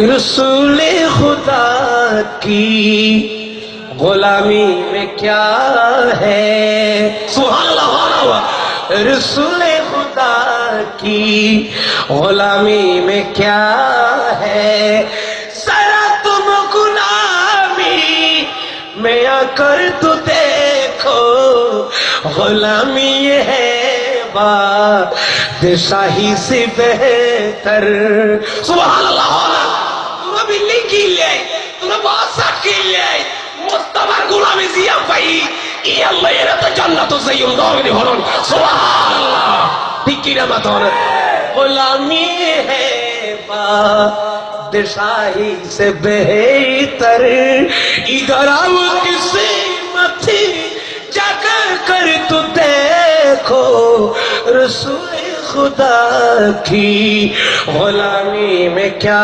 रसूले खुदा की गुलामी में क्या है। सुभान अल्लाह। रसूले खुदा की गुलामी में क्या है। जरा तुम गुलामी में आकर तो देखो, गुलामी ये है बादशाही से बेहतर। सुभान अल्लाह। তোমরা বিল্ডিং কিনলে, তোমরা বাসা কিনলে, মুস্তাফার গোলামি জিয়া পাই ই আল্লাহ এর তো জান্নাত যাইম দগনি হরন। সুবহানাল্লাহ। ঠিক কি না মাতন গোলামি হে बादशाही से बेहतर। इधर आओ किस्मत जाकर कर तू देखो, रसूल खुदा की गुलामी में क्या